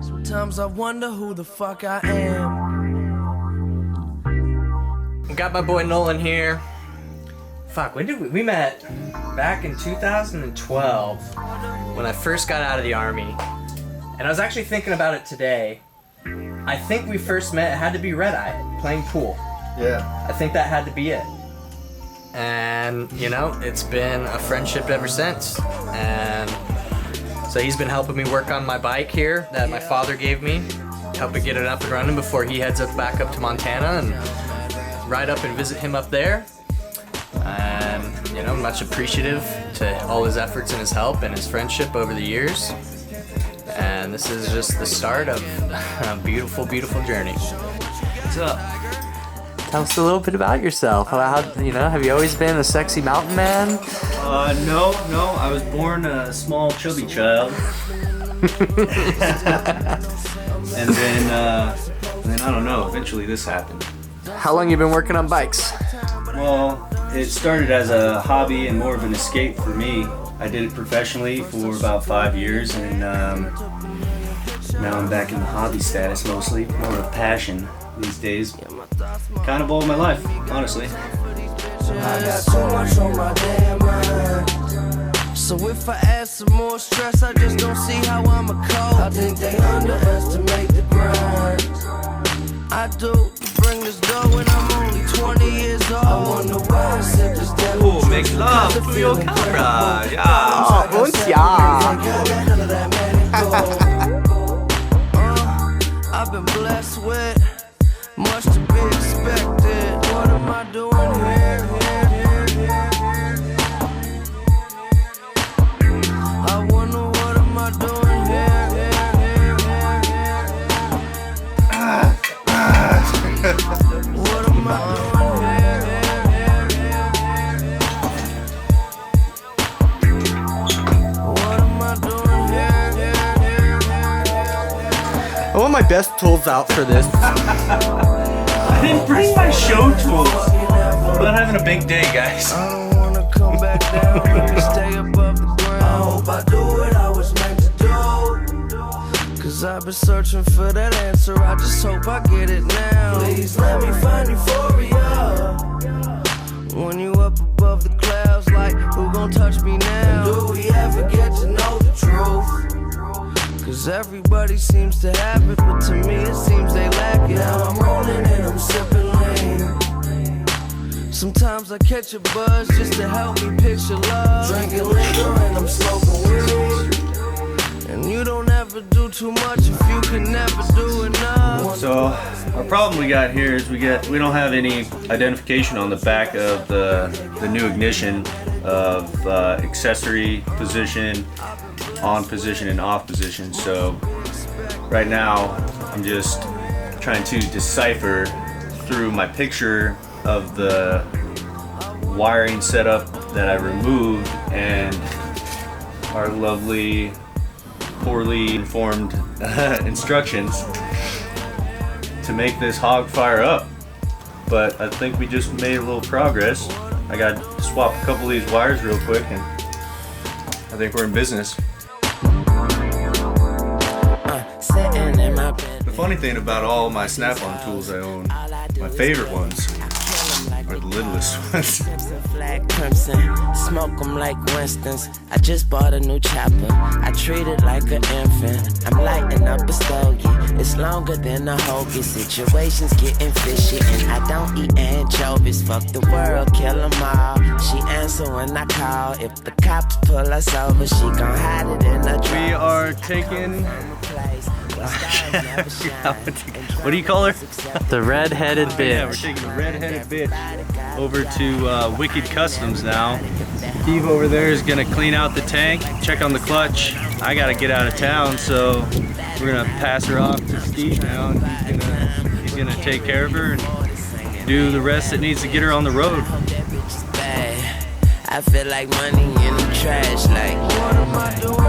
Sometimes I wonder who the fuck I am. Got my boy Nolan here. Fuck, when did we met back in 2012 when I first got out of the army. And I was actually thinking about it today. I think we first met, it had to be Red Eye, playing pool. Yeah. I think that had to be it. And, you know, it's been a friendship ever since. And so he's been helping me work on my bike here that my father gave me, helping get it up and running before he heads back up to Montana and ride up and visit him up there. And, you know, much appreciative to all his efforts and his help and his friendship over the years. And this is just the start of a beautiful, beautiful journey. What's up? Tell us a little bit about yourself. How, you know, have you always been a sexy mountain man? No. I was born a small, chubby child. and then I don't know. Eventually, this happened. How long you been working on bikes? Well, it started as a hobby and more of an escape for me. I did it professionally for about 5 years, and now I'm back in the hobby status mostly, more of a passion these days. Kind of all my life, honestly. I got too much on my damn mind. So if I add some more stress, I just don't see how I'm a cope. I think they underestimate the grind. I do bring this dough when I'm only 20 years old. I wonder why I said this damn. Oh, make love to your camera, yeah. Oh, und ja. I've been blessed with much to be expected. What am I doing here? I wonder what am I doing here? What am I doing here? What am I doing here? I want my best tools out for this. I didn't bring my show tools. I'm not having a big day, guys. I don't wanna come back down, let me stay above the ground. I hope I do what I was meant to do. Cause I've been searching for that answer, I just hope I get it now. Please let me find euphoria. When you up above the clouds, like who gon' touch me now? And do we ever get to know the truth? Cause everybody seems to have it, but to me it seems they lack it. Now I'm rolling and I'm sipping lean. Sometimes I catch a buzz just to help me picture love. Drinking liquor and I'm smoking weed. And you don't ever do too much if you can never do enough. So our problem we got here is we don't have any identification on the back of the new ignition of accessory position, on position and off position. So right now I'm just trying to decipher through my picture of the wiring setup that I removed and our lovely poorly informed instructions to make this hog fire up. But I think we just made a little progress. I got to swap a couple of these wires real quick and I think we're in business. The funny thing about all my Snap-on tools I own, my favorite ones are the littlest ones. Smoke 'em like Winston's. I just bought a new chopper. I treat it like an infant. I'm lighting up a stogie. It's longer than a hoagie. Situations getting fishy, and I don't eat anchovies. Fuck the world, kill 'em all. She answer when I call. If the cops pull us over, she gon' hide it in a We are taking. What do you call her? The red-headed bitch. Yeah, we're taking the red-headed bitch over to Wicked Customs now. Steve over there is gonna clean out the tank, check on the clutch. I gotta get out of town, so we're gonna pass her off to Steve now, and he's gonna take care of her and do the rest that needs to get her on the road. I feel like money in the trash, like what am I doing?